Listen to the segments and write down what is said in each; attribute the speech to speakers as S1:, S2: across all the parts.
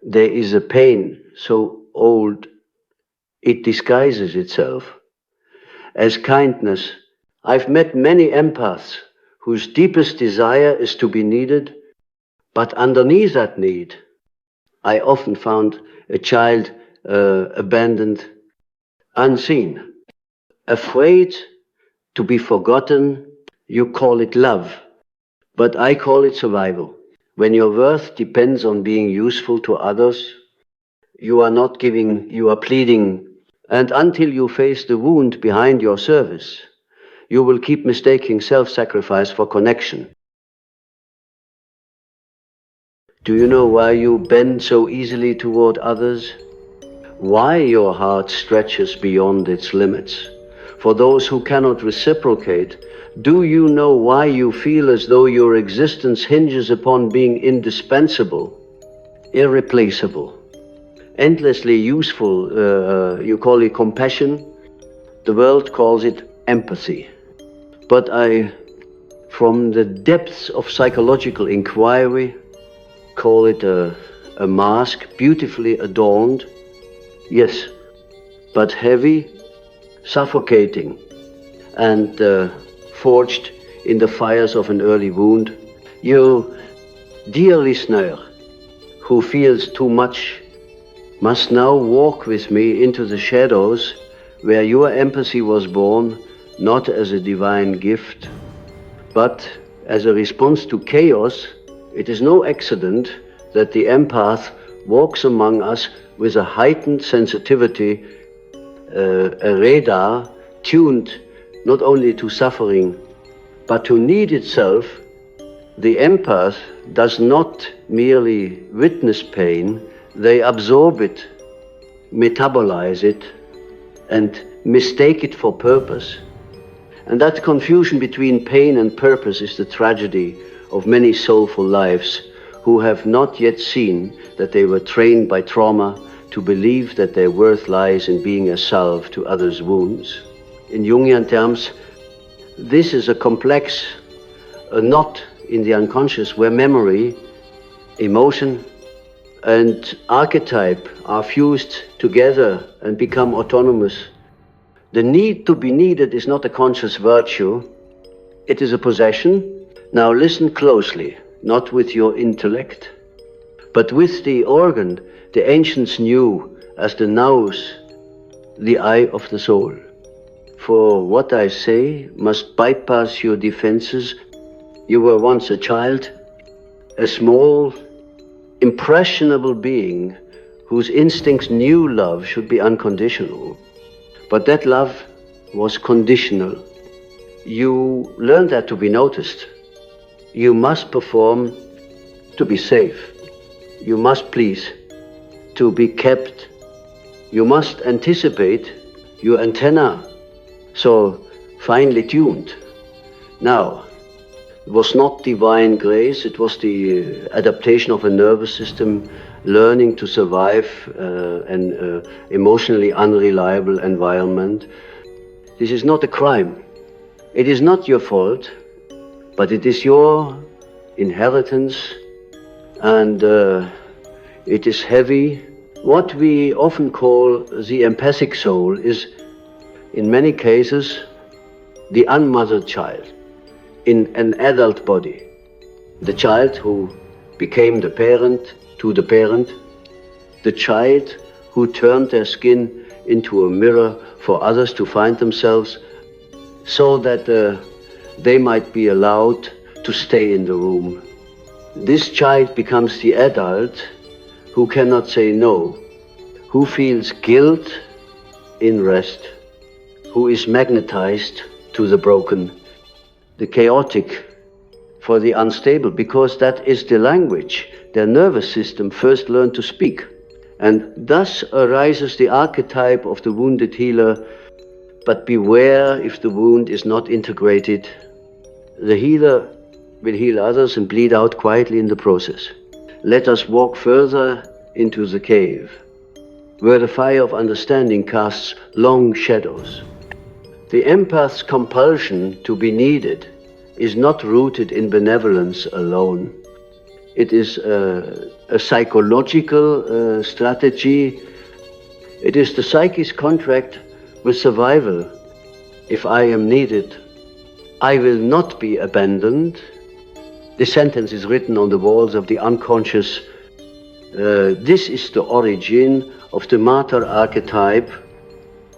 S1: there is a pain so old it disguises itself as kindness. I've met many empaths whose deepest desire is to be needed, but underneath that need, I often found a child abandoned, unseen, afraid to be forgotten. You call it love, but I call it survival. When your worth depends on being useful to others, you are not giving, you are pleading. And until you face the wound behind your service, you will keep mistaking self-sacrifice for connection. Do you know why you bend so easily toward others? Why your heart stretches beyond its limits? For those who cannot reciprocate, do you know why you feel as though your existence hinges upon being indispensable, irreplaceable, endlessly useful? You call it compassion. The world calls it empathy. But from the depths of psychological inquiry, call it a mask, beautifully adorned, yes, but heavy, suffocating, and forged in the fires of an early wound. You, dear listener, who feels too much, must now walk with me into the shadows where your empathy was born, not as a divine gift, but as a response to chaos. It is no accident that the empath walks among us with a heightened sensitivity, a radar tuned not only to suffering, but to need itself. The empath does not merely witness pain, they absorb it, metabolize it, and mistake it for purpose. And that confusion between pain and purpose is the tragedy of many soulful lives who have not yet seen that they were trained by trauma to believe that their worth lies in being a salve to others' wounds. In Jungian terms, this is a complex, a knot in the unconscious where memory, emotion, and archetype are fused together and become autonomous. The need to be needed is not a conscious virtue, it is a possession. Now listen closely, not with your intellect, but with the organ the ancients knew as the nous, the eye of the soul. For what I say must bypass your defenses. You were once a child, a small, impressionable being whose instincts knew love should be unconditional. But that love was conditional. You learned that to be noticed. You must perform to be safe. You must please to be kept. You must anticipate your antenna, so finely tuned. Now, it was not divine grace, it was the adaptation of a nervous system learning to survive an emotionally unreliable environment. This is not a crime. It is not your fault, but it is your inheritance, and it is heavy. What we often call the empathic soul is, in many cases, the unmothered child in an adult body. The child who became the parent to the parent, the child who turned their skin into a mirror for others to find themselves, so that they might be allowed to stay in the room. This child becomes the adult who cannot say no, who feels guilt in rest, who is magnetized to the broken, the chaotic, for the unstable, because that is the language their nervous system first learned to speak. And thus arises the archetype of the wounded healer. But beware, if the wound is not integrated, the healer will heal others and bleed out quietly in the process. Let us walk further into the cave, where the fire of understanding casts long shadows. The empath's compulsion to be needed is not rooted in benevolence alone. It is a psychological strategy. It is the psyche's contract with survival. If I am needed, I will not be abandoned. This sentence is written on the walls of the unconscious. This is the origin of the martyr archetype,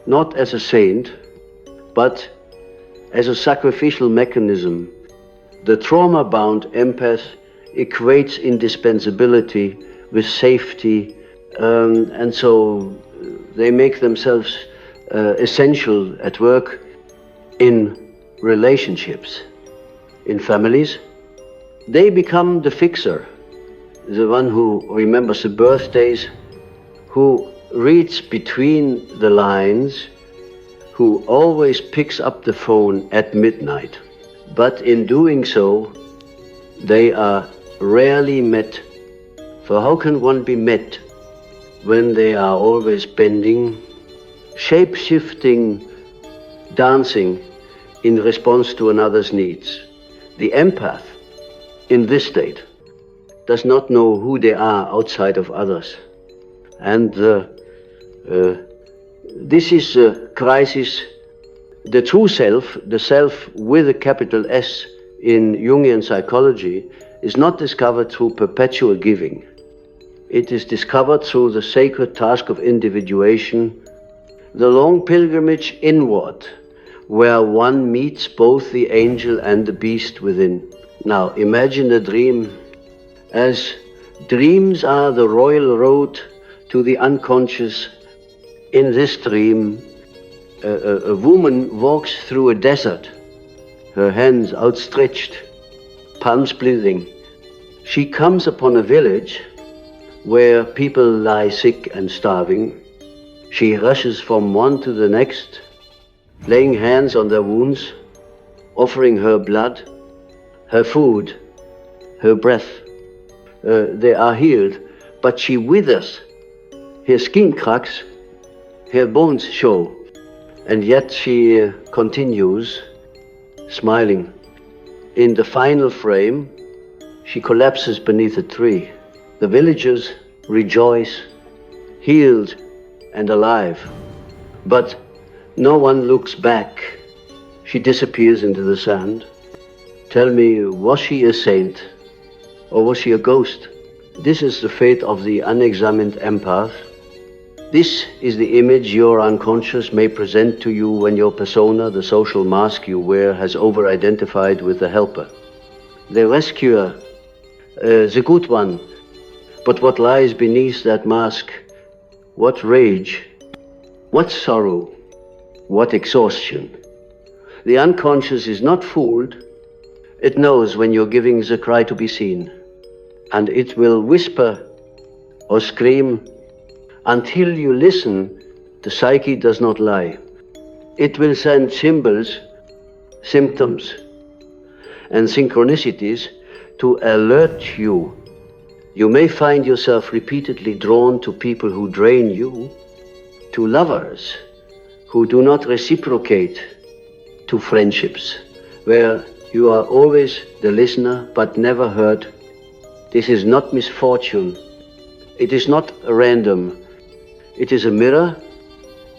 S1: not as a saint, but as a sacrificial mechanism. The trauma-bound empath equates indispensability with safety, and so they make themselves essential at work in relationships, in families. They become the fixer, the one who remembers the birthdays, who reads between the lines, who always picks up the phone at midnight. But in doing so, they are rarely met. For how can one be met when they are always bending, shape-shifting, dancing in response to another's needs? The empath, in this state, does not know who they are outside of others. And this is a crisis. The true self, the self with a capital S in Jungian psychology, is not discovered through perpetual giving. It is discovered through the sacred task of individuation, the long pilgrimage inward, where one meets both the angel and the beast within. Now imagine a dream, as dreams are the royal road to the unconscious. In this dream, a woman walks through a desert, her hands outstretched, palms bleeding. She comes upon a village where people lie sick and starving. She rushes from one to the next, laying hands on their wounds, offering her blood, her food, her breath. They are healed, but she withers. Her skin cracks, her bones show, and yet she continues smiling. In the final frame, she collapses beneath a tree. The villagers rejoice, healed and alive. But no one looks back. She disappears into the sand. Tell me, was she a saint or was she a ghost? This is the fate of the unexamined empath. This is the image your unconscious may present to you when your persona, the social mask you wear, has over-identified with the helper, the rescuer, the good one. But what lies beneath that mask? What rage? What sorrow? What exhaustion? The unconscious is not fooled. It knows when you're giving the cry to be seen, and it will whisper or scream. Until you listen, the psyche does not lie. It will send symbols, symptoms, and synchronicities to alert you. You may find yourself repeatedly drawn to people who drain you, to lovers who do not reciprocate, to friendships where you are always the listener but never heard. This is not misfortune. It is not random. It is a mirror.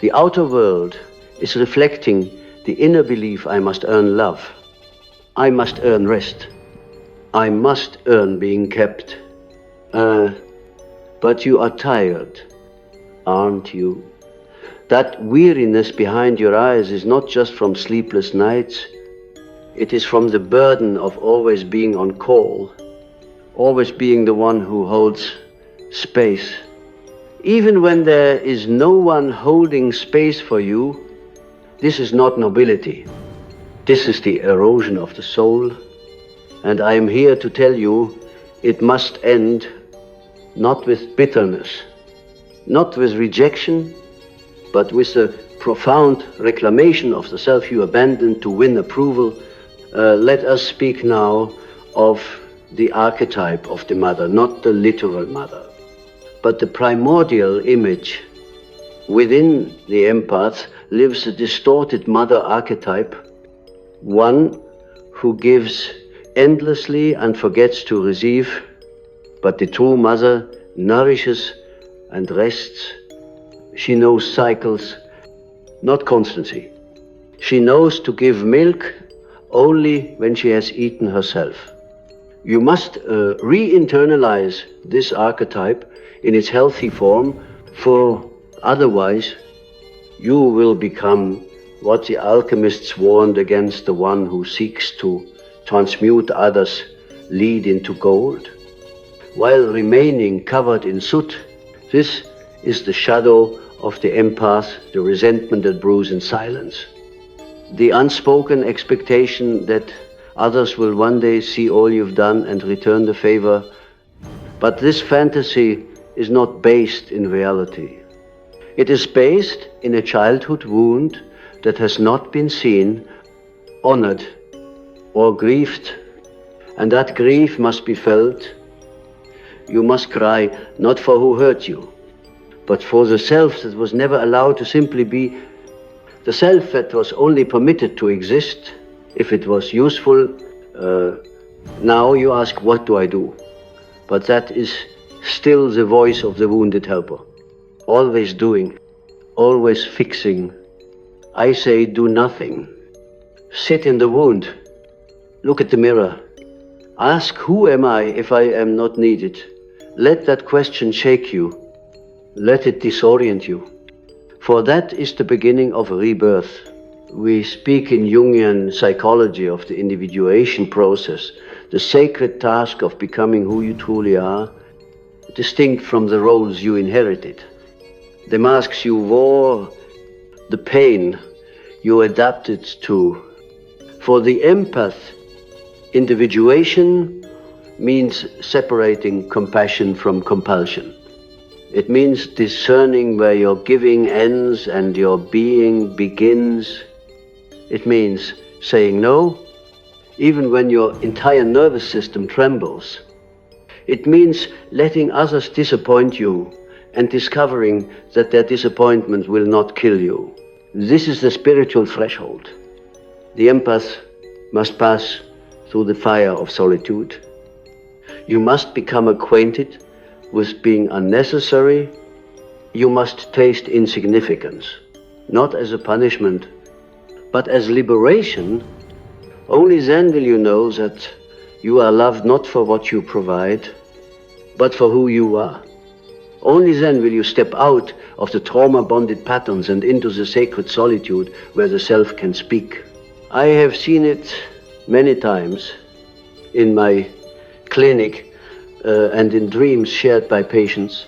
S1: The outer world is reflecting the inner belief: I must earn love. I must earn rest. I must earn being kept. But you are tired, aren't you? That weariness behind your eyes is not just from sleepless nights. It is from the burden of always being on call, always being the one who holds space. Even when there is no one holding space for you, this is not nobility. This is the erosion of the soul. And I am here to tell you, it must end not with bitterness, not with rejection, but with the profound reclamation of the self you abandoned to win approval. Let us speak now of the archetype of the mother, not the literal mother, but the primordial image. Within the empath lives a distorted mother archetype, one who gives endlessly and forgets to receive, But the true mother nourishes and rests. She knows cycles, not constancy. She knows to give milk only when she has eaten herself. You must re-internalize this archetype in its healthy form, for otherwise you will become what the alchemists warned against, the one who seeks to transmute others' lead into gold, while remaining covered in soot. This is the shadow of the empath, the resentment that brews in silence. The unspoken expectation that others will one day see all you've done and return the favor. But this fantasy is not based in reality. It is based in a childhood wound that has not been seen, honored, or grieved. And that grief must be felt. You must cry, not for who hurt you, but for the self that was never allowed to simply be, the self that was only permitted to exist if it was useful. Now you ask, what do I do? But that is still the voice of the wounded helper. Always doing, always fixing. I say, do nothing. Sit in the wound. Look at the mirror. Ask, who am I if I am not needed? Let that question shake you. Let it disorient you. For that is the beginning of a rebirth. We speak in Jungian psychology of the individuation process, the sacred task of becoming who you truly are, distinct from the roles you inherited, the masks you wore, the pain you adapted to. For the empath, individuation means separating compassion from compulsion. It means discerning where your giving ends and your being begins. It means saying no, even when your entire nervous system trembles. It means letting others disappoint you and discovering that their disappointment will not kill you. This is the spiritual threshold. The empath must pass through the fire of solitude. You must become acquainted with being unnecessary. You must taste insignificance, not as a punishment, but as liberation. Only then will you know that you are loved not for what you provide, but for who you are. Only then will you step out of the trauma-bonded patterns and into the sacred solitude where the self can speak. I have seen it many times in my clinic and in dreams shared by patients.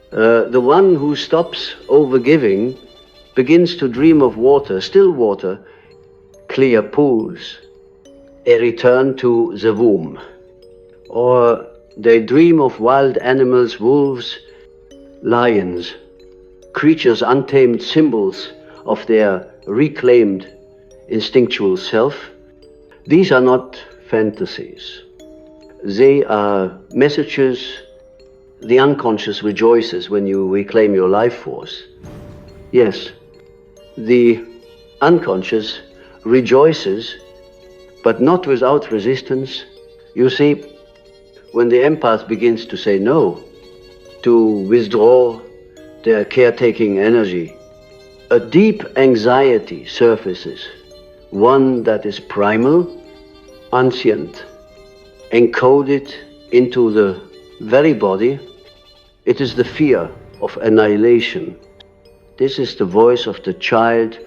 S1: The one who stops overgiving begins to dream of water, still water, clear pools, a return to the womb. Or they dream of wild animals, wolves, lions, creatures untamed, symbols of their reclaimed instinctual self. These are not fantasies. They are messages. The unconscious rejoices when you reclaim your life force. Yes, the unconscious rejoices, but not without resistance. You see, when the empath begins to say no, to withdraw their caretaking energy, a deep anxiety surfaces, one that is primal, ancient, encoded into the very body. It is the fear of annihilation. This is the voice of the child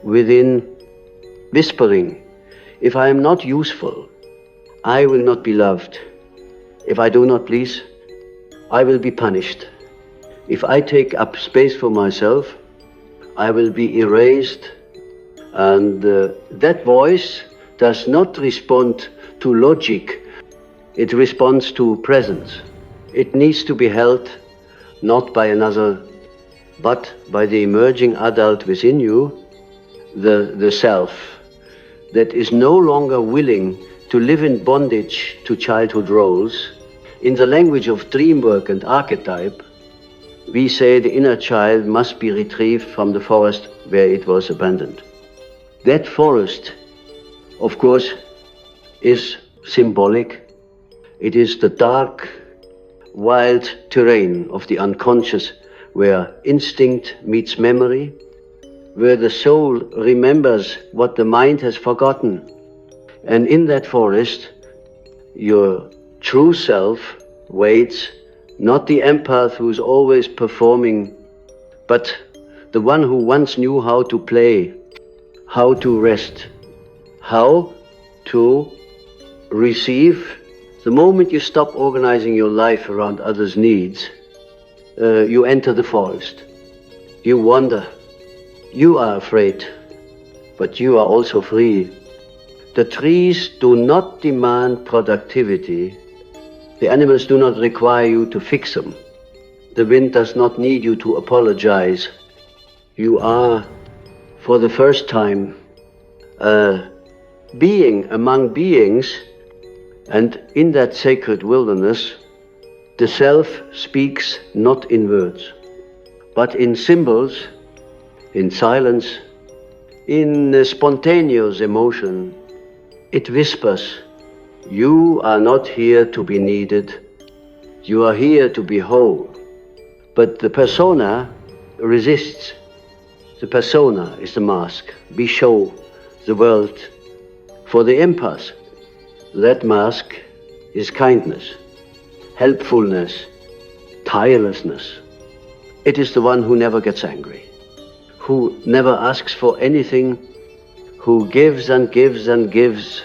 S1: within, whispering, if I am not useful, I will not be loved. If I do not please, I will be punished. If I take up space for myself, I will be erased. And that voice does not respond to logic. It responds to presence. It needs to be held not by another, but by the emerging adult within you, the self, that is no longer willing to live in bondage to childhood roles. In the language of dream work and archetype, we say the inner child must be retrieved from the forest where it was abandoned. That forest, of course, is symbolic. It is the dark wild terrain of the unconscious, where instinct meets memory, where the soul remembers what the mind has forgotten. And in that forest, your true self waits, not the empath who's always performing, but the one who once knew how to play, how to rest, how to receive. The moment you stop organizing your life around others' needs, you enter the forest. You wander. You are afraid, but you are also free. The trees do not demand productivity. The animals do not require you to fix them. The wind does not need you to apologize. You are, for the first time, a being among beings, and in that sacred wilderness, the self speaks not in words, but in symbols, in silence, in spontaneous emotion. It whispers, you are not here to be needed, you are here to be whole. But the persona resists. The persona is the mask. We show the world. For the empath, that mask is kindness, helpfulness, tirelessness. It is the one who never gets angry, who never asks for anything, who gives and gives and gives.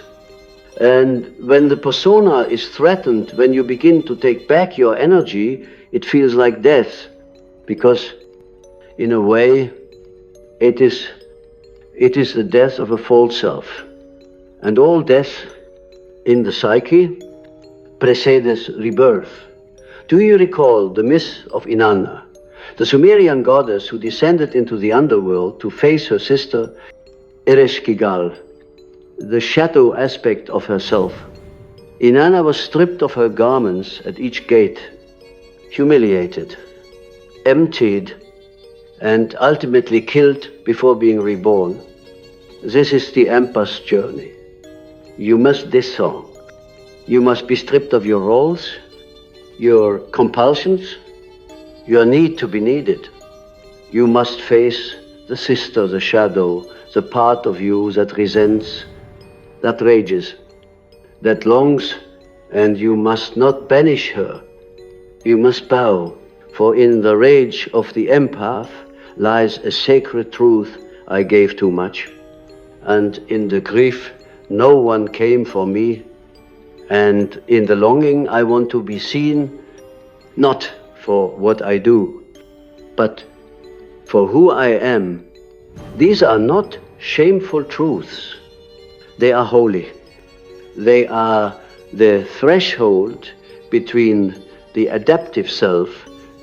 S1: And when the persona is threatened, when you begin to take back your energy, it feels like death, because in a way it is the death of a false self. And all death in the psyche precedes rebirth. Do you recall the myth of Inanna, the Sumerian goddess who descended into the underworld to face her sister Ereshkigal, the shadow aspect of herself? Inanna was stripped of her garments at each gate, humiliated, emptied, and ultimately killed before being reborn. This is the empath's journey. You must dissolve. You must be stripped of your roles, your compulsions, your need to be needed. You must face the sister, the shadow, the part of you that resents, that rages, that longs, and you must not banish her. You must bow, for in the rage of the empath lies a sacred truth: I gave too much. And in the grief, no one came for me. And in the longing, I want to be seen, not for what I do, but for who I am. These are not shameful truths. They are holy. They are the threshold between the adaptive self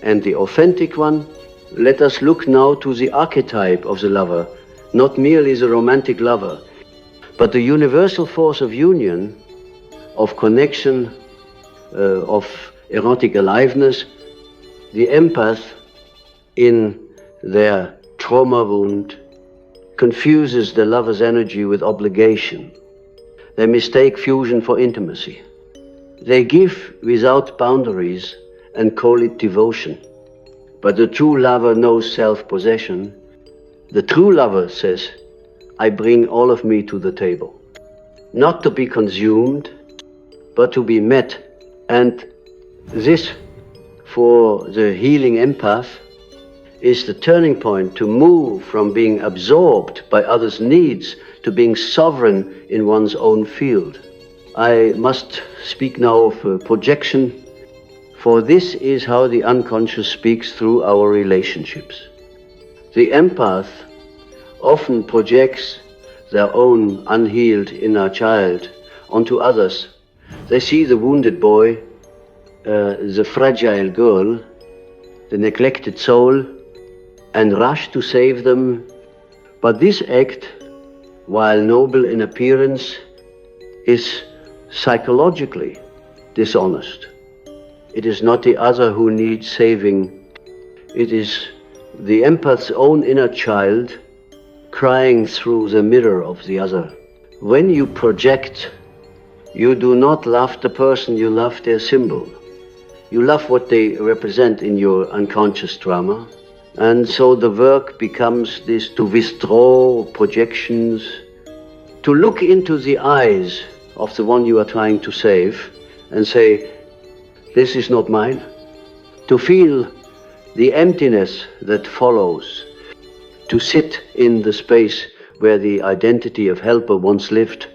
S1: and the authentic one. Let us look now to the archetype of the lover, not merely the romantic lover, but the universal force of union, of connection, of erotic aliveness. The empath, in their trauma wound, confuses the lover's energy with obligation. They mistake fusion for intimacy. They give without boundaries and call it devotion. But the true lover knows self-possession. The true lover says, I bring all of me to the table. Not to be consumed, but to be met. And this, for the healing empath, is the turning point to move from being absorbed by others' needs to being sovereign in one's own field. I must speak now of projection, for this is how the unconscious speaks through our relationships. The empath often projects their own unhealed inner child onto others. They see the wounded boy, the fragile girl, the neglected soul, and rush to save them. But this act, while noble in appearance, is psychologically dishonest. It is not the other who needs saving. It is the empath's own inner child crying through the mirror of the other. When you project, you do not love the person, you love their symbol. You love what they represent in your unconscious trauma. And so the work becomes this: to withdraw projections, to look into the eyes of the one you are trying to save and say, this is not mine. To feel the emptiness that follows, to sit in the space where the identity of helper once lived,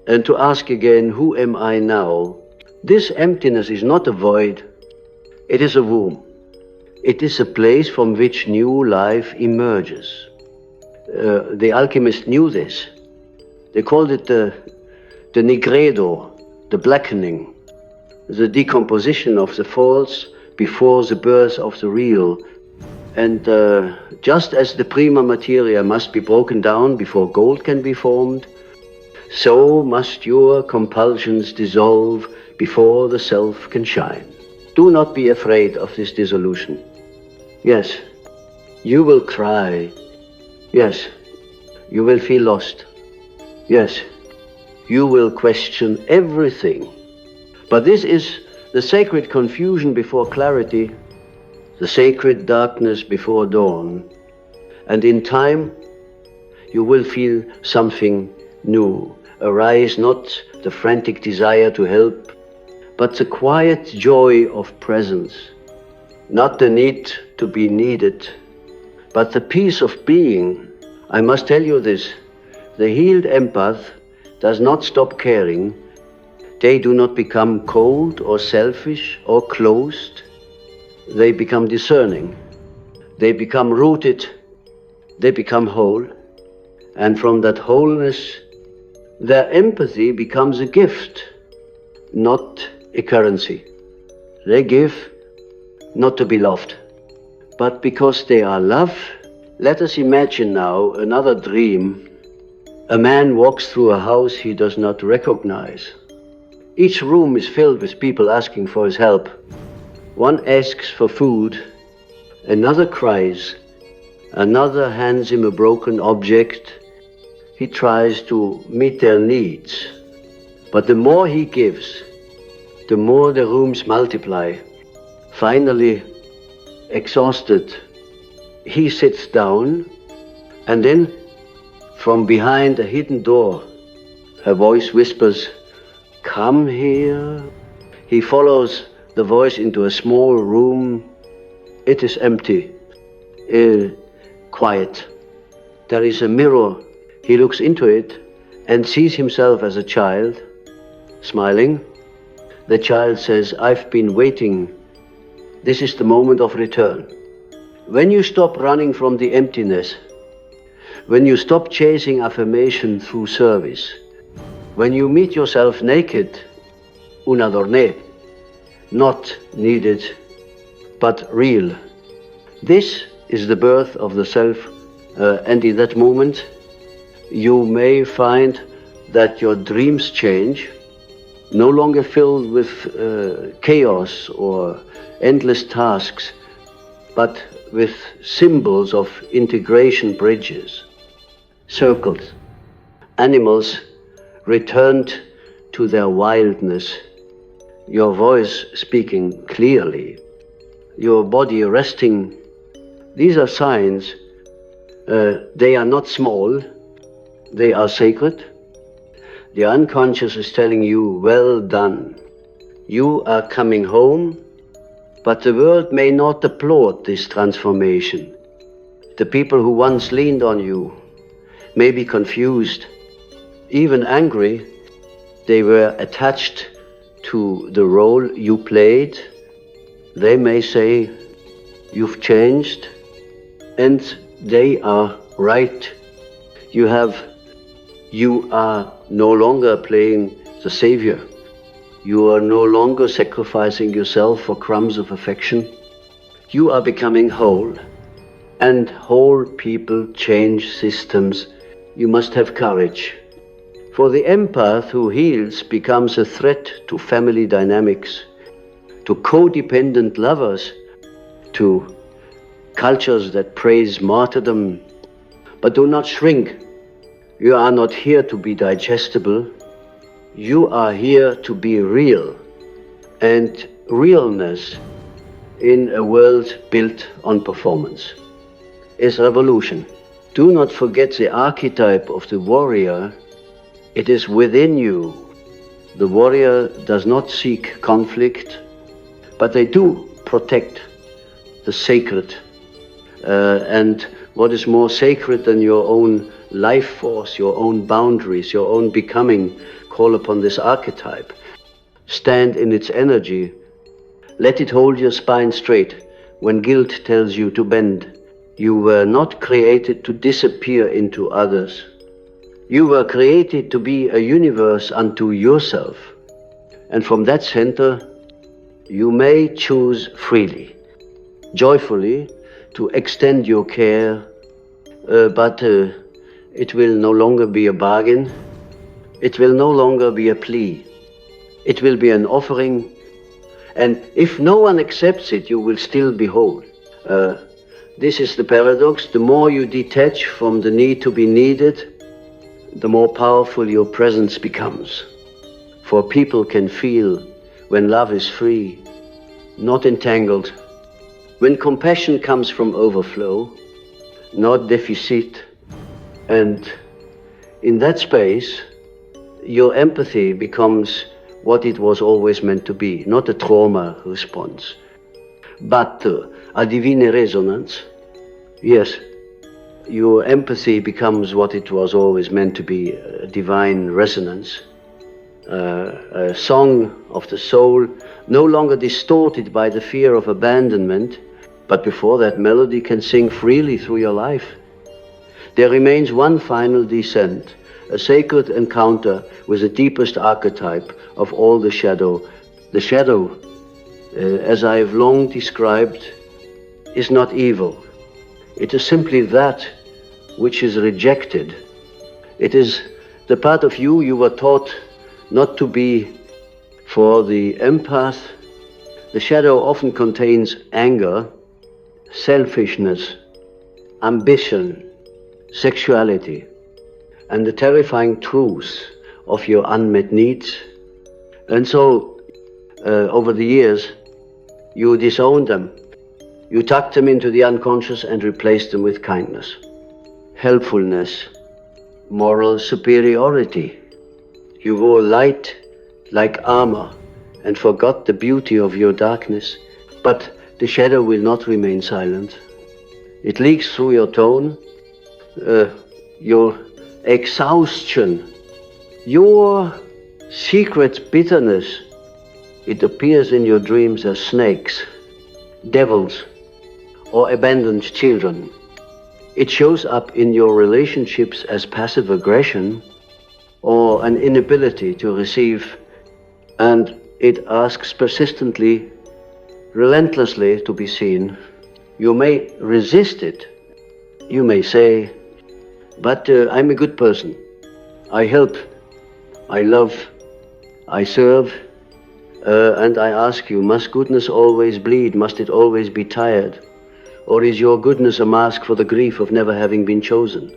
S1: and to ask again, who am I now? This emptiness is not a void, it is a womb. It is a place from which new life emerges. The alchemists knew this. They called it the nigredo, the blackening, the decomposition of the false before the birth of the real. And just as the prima materia must be broken down before gold can be formed, so must your compulsions dissolve before the self can shine. Do not be afraid of this dissolution. Yes, you will cry. Yes, you will feel lost. Yes, you will question everything. But this is the sacred confusion before clarity, the sacred darkness before dawn. And in time, you will feel something new. Arise not the frantic desire to help, but the quiet joy of presence. Not the need to be needed, but the peace of being. I must tell you this: the healed empath does not stop caring. They do not become cold or selfish or closed. They become discerning. They become rooted. They become whole. And from that wholeness, their empathy becomes a gift, not a currency. They give not to be loved, but because they are love. Let us imagine now another dream. A man walks through a house he does not recognize. Each room is filled with people asking for his help. One asks for food, another cries, another hands him a broken object. He tries to meet their needs. But the more he gives, the more the rooms multiply. Finally, exhausted, he sits down, and then from behind a hidden door, a voice whispers, "Come here." He follows the voice into a small room. It is empty, quiet. There is a mirror. He looks into it and sees himself as a child, smiling. The child says, "I've been waiting. This is the moment of return." When you stop running from the emptiness, when you stop chasing affirmation through service, when you meet yourself naked, unadorné, not needed, but real, this is the birth of the self, and in that moment, you may find that your dreams change, no longer filled with chaos or endless tasks, but with symbols of integration bridges, circles. Animals returned to their wildness, your voice speaking clearly, your body resting. These are signs. They are not small, they are sacred. The unconscious is telling you, well done. You are coming home, but the world may not applaud this transformation. The people who once leaned on you may be confused, even angry. They were attached to the role you played. They may say, you've changed, and they are right. You are no longer playing the savior. You are no longer sacrificing yourself for crumbs of affection. You are becoming whole. And whole people change systems. You must have courage. For the empath who heals becomes a threat to family dynamics, to codependent lovers, to cultures that praise martyrdom. But do not shrink. You are not here to be digestible. You are here to be real. And realness in a world built on performance is revolution. Do not forget the archetype of the warrior. It is within you. The warrior does not seek conflict, but they do protect the sacred. And what is more sacred than your own life force, your own boundaries, your own becoming? Call upon this archetype. Stand in its energy. Let it hold your spine straight when guilt tells you to bend. You were not created to disappear into others. You were created to be a universe unto yourself. And from that center, you may choose freely, joyfully, to extend your care, but it will no longer be a bargain. It will no longer be a plea. It will be an offering. And if no one accepts it, you will still be whole. This is the paradox. The more you detach from the need to be needed, the more powerful your presence becomes. For people can feel when love is free, not entangled. When compassion comes from overflow, not deficit. And in that space, your empathy becomes what it was always meant to be, not a trauma response, but a divine resonance. Yes, your empathy becomes what it was always meant to be, a divine resonance, a song of the soul, no longer distorted by the fear of abandonment, but before that melody can sing freely through your life. There remains one final descent, a sacred encounter with the deepest archetype of all the shadow. The shadow, as I have long described, is not evil. It is simply that which is rejected. It is the part of you you were taught not to be. For the empath, the shadow often contains anger, selfishness, ambition, sexuality, and the terrifying truth of your unmet needs. And so, over the years, you disowned them. You tucked them into the unconscious and replaced them with kindness, helpfulness, moral superiority. You wore light like armor and forgot the beauty of your darkness. But the shadow will not remain silent. It leaks through your tone, your exhaustion, your secret bitterness. It appears in your dreams as snakes, devils, or abandoned children. It shows up in your relationships as passive aggression or an inability to receive, and it asks persistently, relentlessly to be seen. You may resist it. You may say, but I'm a good person. I help, I love, I serve, and I ask you, must goodness always bleed? Must it always be tired? Or is your goodness a mask for the grief of never having been chosen?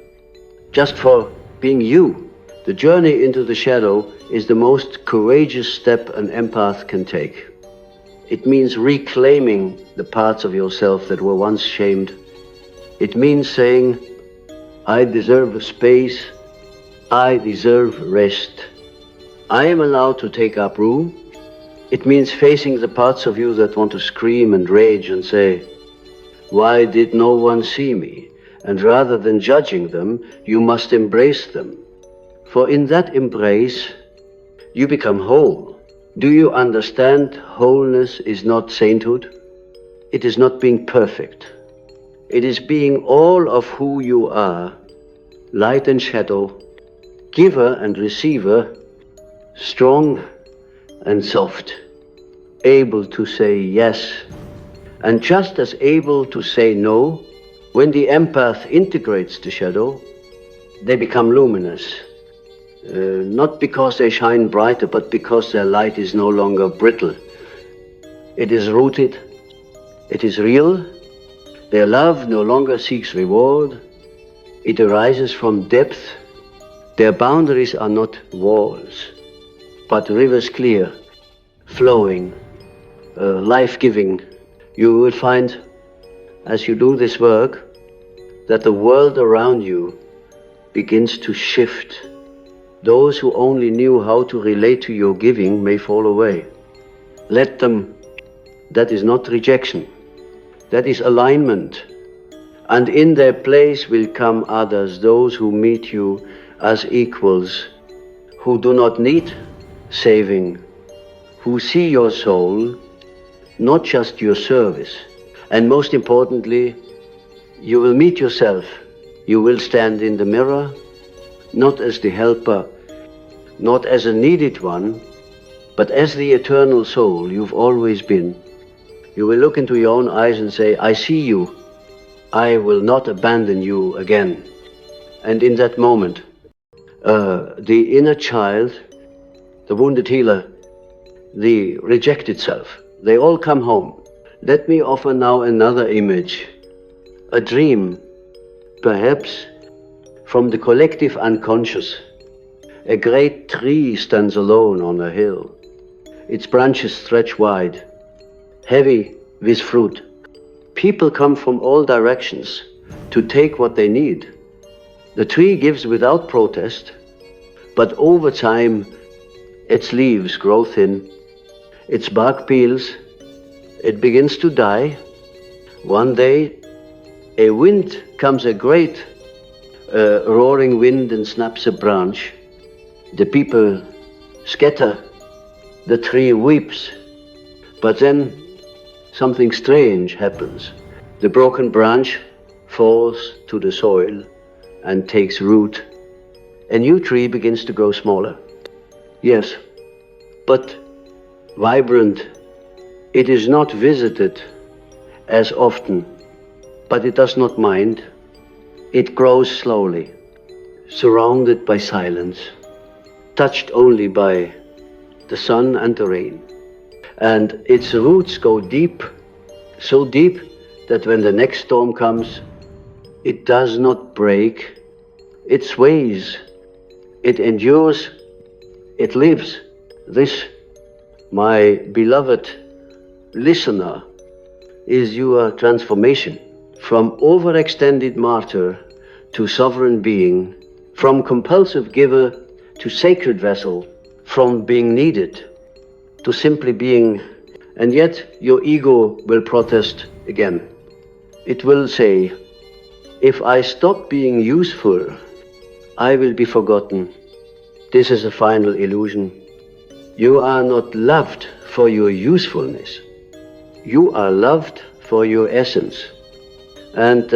S1: Just for being you. The journey into the shadow is the most courageous step an empath can take. It means reclaiming the parts of yourself that were once shamed. It means saying, I deserve a space, I deserve rest. I am allowed to take up room. It means facing the parts of you that want to scream and rage and say, why did no one see me? And rather than judging them, you must embrace them. For in that embrace, you become whole. Do you understand? Wholeness is not sainthood. It is not being perfect. It is being all of who you are, light and shadow, giver and receiver, strong and soft, able to say yes, and just as able to say no. When the empath integrates the shadow, they become luminous. Not because they shine brighter, but because their light is no longer brittle. It is rooted, it is real. Their love no longer seeks reward. It arises from depth. Their boundaries are not walls, but rivers clear, flowing, life-giving. You will find, as you do this work, that the world around you begins to shift. Those who only knew how to relate to your giving may fall away. Let them. That is not rejection. That is alignment. And in their place will come others, those who meet you as equals, who do not need saving, who see your soul, not just your service. And most importantly, you will meet yourself. You will stand in the mirror, not as the helper, not as a needed one, but as the eternal soul you've always been. You will look into your own eyes and say, I see you. I will not abandon you again. And in that moment, the inner child, the wounded healer, the rejected self, they all come home. Let me offer now another image, a dream, perhaps from the collective unconscious. A great tree stands alone on a hill. Its branches stretch wide, heavy with fruit. People come from all directions to take what they need. The tree gives without protest, but over time its leaves grow thin, its bark peels, it begins to die. One day a wind comes, a great roaring wind, and snaps a branch. The people scatter, the tree weeps, but then something strange happens. The broken branch falls to the soil and takes root. A new tree begins to grow smaller. Yes, but vibrant. It is not visited as often, but it does not mind. It grows slowly, surrounded by silence, touched only by the sun and the rain. And its roots go deep, so deep that when the next storm comes, it does not break. It sways, it endures, it lives. This, my beloved listener, is your transformation from overextended martyr to sovereign being, from compulsive giver to sacred vessel, from being needed to simply being. And yet your ego will protest again. It will say, if I stop being useful, I will be forgotten. This is a final illusion. You are not loved for your usefulness. You are loved for your essence. And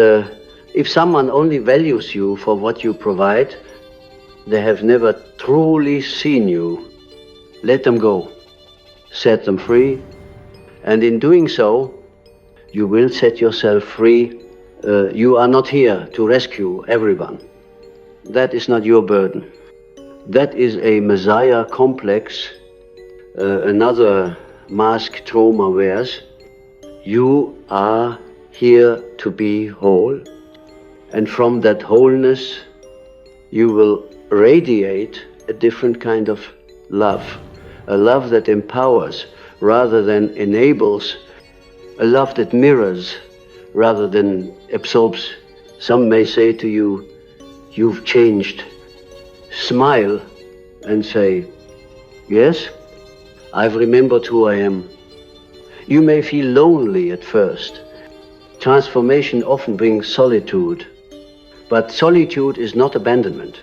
S1: if someone only values you for what you provide, they have never truly seen you. Let them go. Set them free. And in doing so, you will set yourself free. You are not here to rescue everyone. That is not your burden. That is a Messiah complex, another mask trauma wears. You are here to be whole, and from that wholeness you will radiate a different kind of love, a love that empowers rather than enables, a love that mirrors rather than absorbs. Some may say to you, you've changed. Smile and say, yes, I've remembered who I am. You may feel lonely at first. Transformation often brings solitude, but solitude is not abandonment.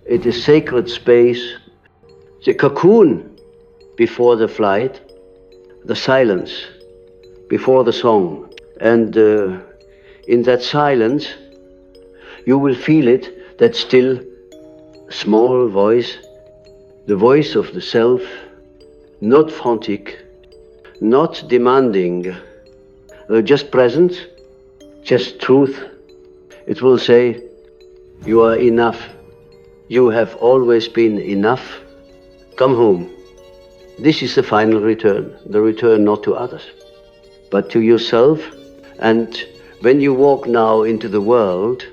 S1: It is sacred space, the cocoon before the flight, the silence before the song. And in that silence, you will feel it, that still small voice, the voice of the self, not frantic, not demanding, just present, just truth. It will say, you are enough. You have always been enough. Come home. This is the final return, the return not to others, but to yourself. And when you walk now into the world,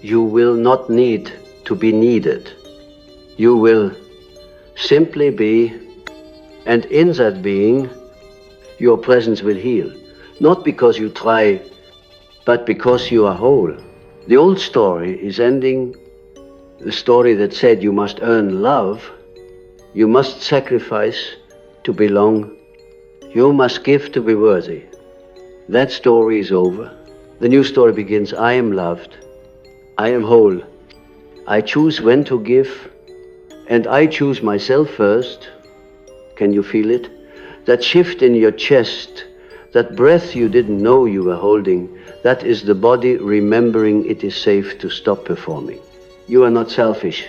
S1: you will not need to be needed. You will simply be, and in that being, your presence will heal. Not because you try, but because you are whole. The old story is ending, the story that said you must earn love, you must sacrifice to belong, you must give to be worthy. That story is over. The new story begins. I am loved, I am whole, I choose when to give, and I choose myself first. Can you feel it? That shift in your chest, that breath you didn't know you were holding, that is the body remembering it is safe to stop performing. You are not selfish.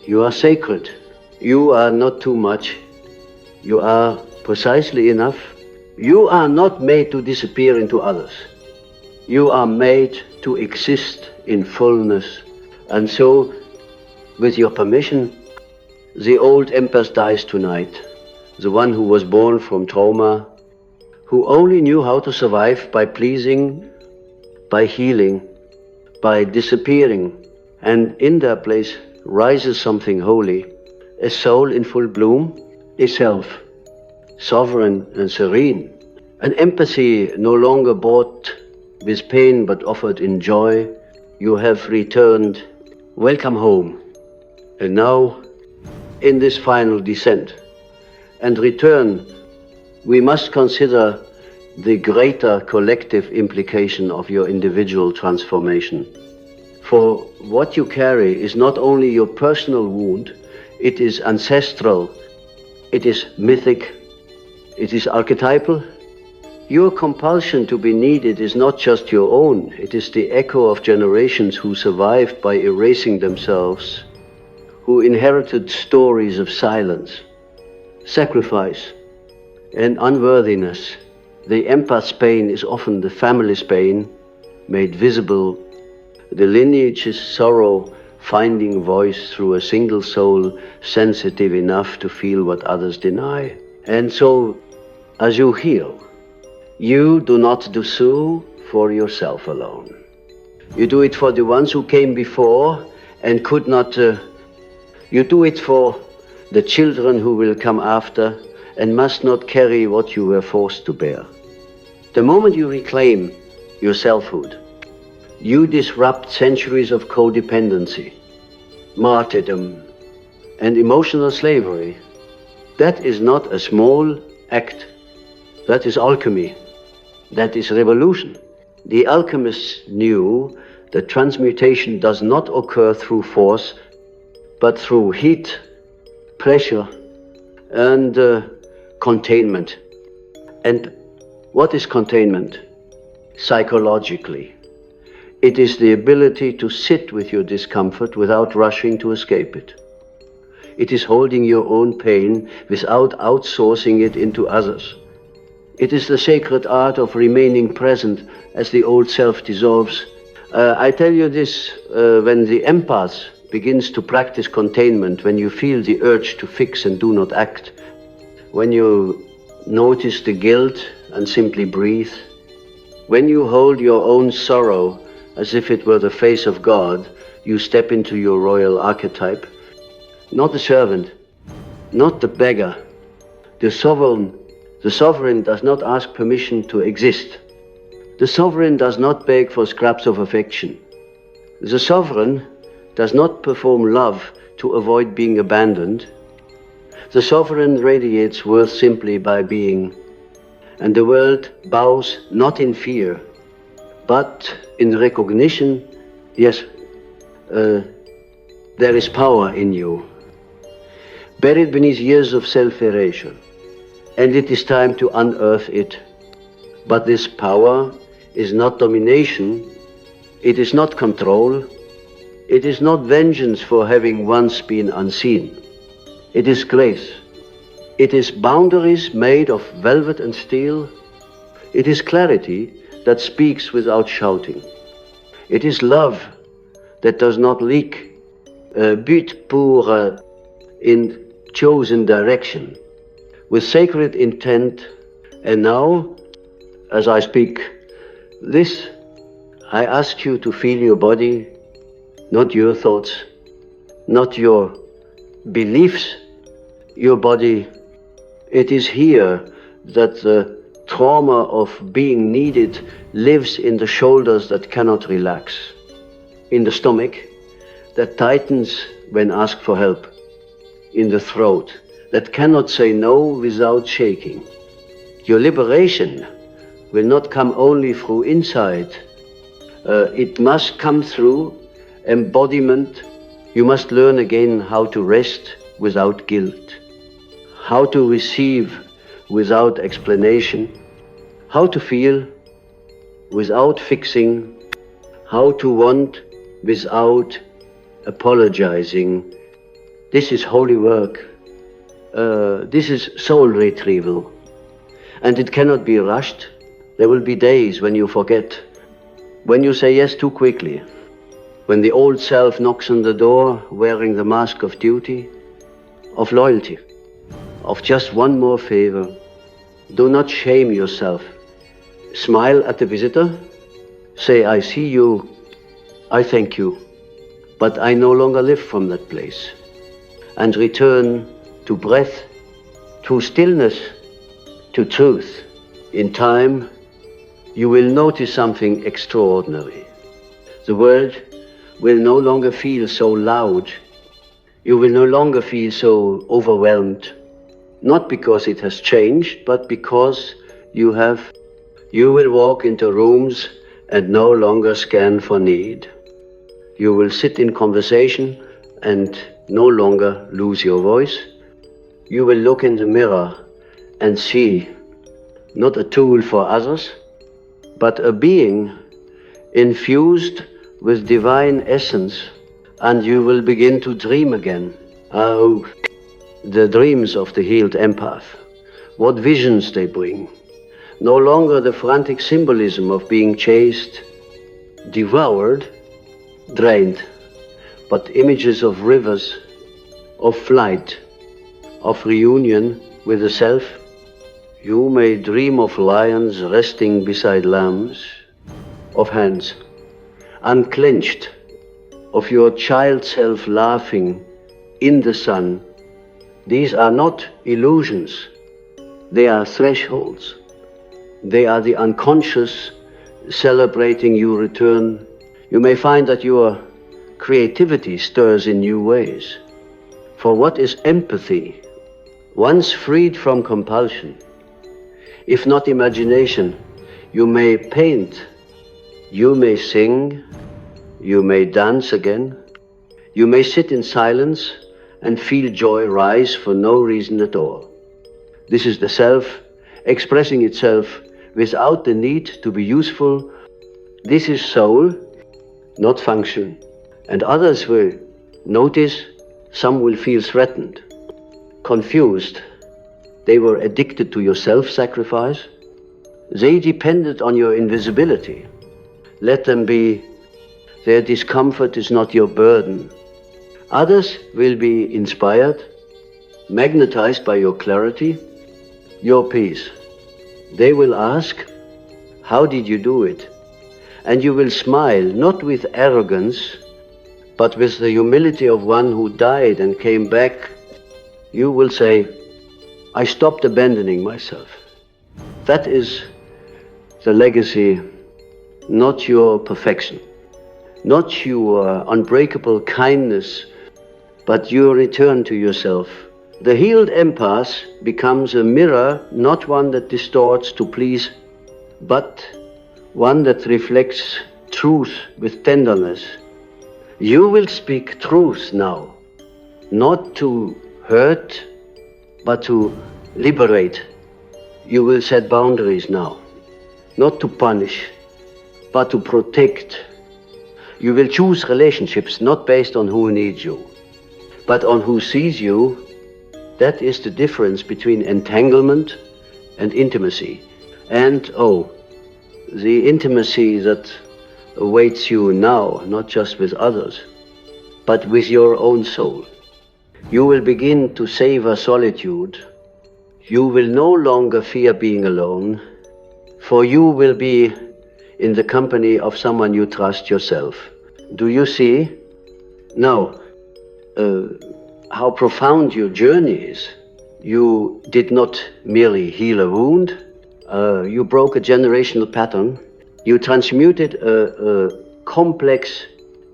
S1: You are sacred. You are not too much. You are precisely enough. You are not made to disappear into others. You are made to exist in fullness. And so, with your permission, the old empath dies tonight. The one who was born from trauma, who only knew how to survive by pleasing, by healing, by disappearing. And in their place rises something holy, a soul in full bloom, a self, sovereign and serene. An empathy no longer bought with pain but offered in joy. You have returned. Welcome home. And now, in this final descent and return, we must consider the greater collective implication of your individual transformation. For what you carry is not only your personal wound, it is ancestral, it is mythic, it is archetypal. Your compulsion to be needed is not just your own, it is the echo of generations who survived by erasing themselves, who inherited stories of silence, sacrifice, and unworthiness. The empath's pain is often the family's pain, made visible, the lineage's sorrow, finding voice through a single soul sensitive enough to feel what others deny. And so, as you heal, you do not do so for yourself alone. You do it for the ones who came before and could not. You do it for the children who will come after and must not carry what you were forced to bear. The moment you reclaim your selfhood, you disrupt centuries of codependency, martyrdom, and emotional slavery. That is not a small act. That is alchemy. That is revolution. The alchemists knew that transmutation does not occur through force, but through heat, pressure, and containment. And what is containment? Psychologically, it is the ability to sit with your discomfort without rushing to escape it. It is holding your own pain without outsourcing it into others. It is the sacred art of remaining present as the old self dissolves. I tell you this, when the empath begins to practice containment, when you feel the urge to fix and do not act, when you notice the guilt and simply breathe, when you hold your own sorrow as if it were the face of God, you step into your royal archetype. Not the servant, not the beggar. The sovereign does not ask permission to exist. The sovereign does not beg for scraps of affection. The sovereign does not perform love to avoid being abandoned. The sovereign radiates worth simply by being, and the world bows not in fear, but in recognition. Yes, there is power in you, buried beneath years of self-erasure, and it is time to unearth it. But this power is not domination, it is not control, it is not vengeance for having once been unseen. It is grace. It is boundaries made of velvet and steel. It is clarity that speaks without shouting. It is love that does not leak, but pour in chosen direction, with sacred intent. And now, as I speak this, I ask you to feel your body, not your thoughts, not your beliefs, your body. It is here that the Trauma of being needed lives in the shoulders that cannot relax, in the stomach that tightens when asked for help, in the throat that cannot say no without shaking. Your liberation will not come only through insight. It must come through embodiment. You must learn again how to rest without guilt, how to receive without explanation, how to feel without fixing, how to want without apologizing. This is holy work. This is soul retrieval. And it cannot be rushed. There will be days when you forget, when you say yes too quickly, when the old self knocks on the door wearing the mask of duty, of loyalty, of just one more favor. Do not shame yourself. Smile at the visitor. Say, I see you, I thank you, but I no longer live from that place. And return to breath, to stillness, to truth. In time, you will notice something extraordinary. The world will no longer feel so loud. You will no longer feel so overwhelmed. Not because it has changed, but because you will walk into rooms and no longer scan for need. You will sit in conversation and no longer lose your voice. You will look in the mirror and see not a tool for others, but a being infused with divine essence, and you will begin to dream again. Oh, the dreams of the healed empath, what visions they bring. No longer the frantic symbolism of being chased, devoured, drained, but images of rivers, of flight, of reunion with the self. You may dream of lions resting beside lambs, of hands unclenched, of your child self laughing in the sun. These are not illusions, they are thresholds. They are the unconscious celebrating you return. You may find that your creativity stirs in new ways. For what is empathy? Once freed from compulsion, if not imagination, you may paint, you may sing, you may dance again, you may sit in silence and feel joy rise for no reason at all. This is the self expressing itself without the need to be useful. This is soul, not function. And others will notice, some will feel threatened, confused. They were addicted to your self-sacrifice. They depended on your invisibility. Let them be. Their discomfort is not your burden. Others will be inspired, magnetized by your clarity, your peace. They will ask, how did you do it? And you will smile, not with arrogance, but with the humility of one who died and came back. You will say, I stopped abandoning myself. That is the legacy, not your perfection, not your unbreakable kindness, but your return to yourself. The healed empath becomes a mirror, not one that distorts to please, but one that reflects truth with tenderness. You will speak truth now, not to hurt, but to liberate. You will set boundaries now, not to punish, but to protect. You will choose relationships not based on who needs you, but on who sees you. That is the difference between entanglement and intimacy. And the intimacy that awaits you now, not just with others, but with your own soul. You will begin to savor solitude. You will no longer fear being alone, for you will be in the company of someone you trust yourself. Do you see? Now, how profound your journey is. You did not merely heal a wound, You broke a generational pattern. You transmuted a complex.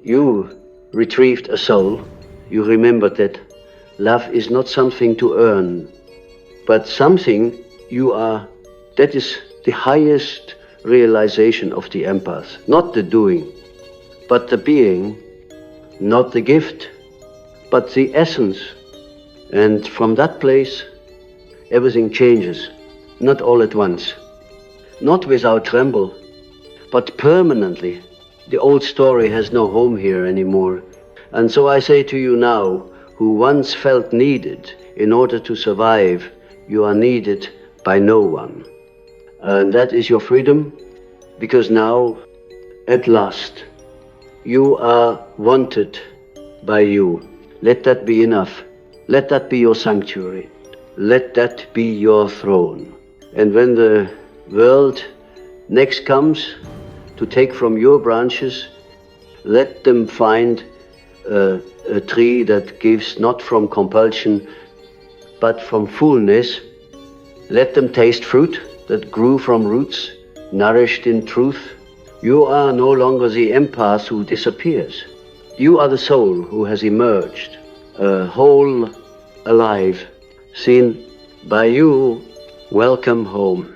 S1: You retrieved a soul. You remembered that love is not something to earn, but something you are. That is the highest realization of the empath. Not the doing, but the being. Not the gift, but the essence. And from that place, everything changes. Not all at once. Not without tremble, but permanently. The old story has no home here anymore. And so I say to you now, who once felt needed in order to survive, you are needed by no one. And that is your freedom, because now, at last, you are wanted by you. Let that be enough. Let that be your sanctuary. Let that be your throne. And when the world next comes to take from your branches, let them find a tree that gives not from compulsion, but from fullness. Let them taste fruit that grew from roots, nourished in truth. You are no longer the empath who disappears. You are the soul who has emerged, whole, alive, seen by you. Welcome home.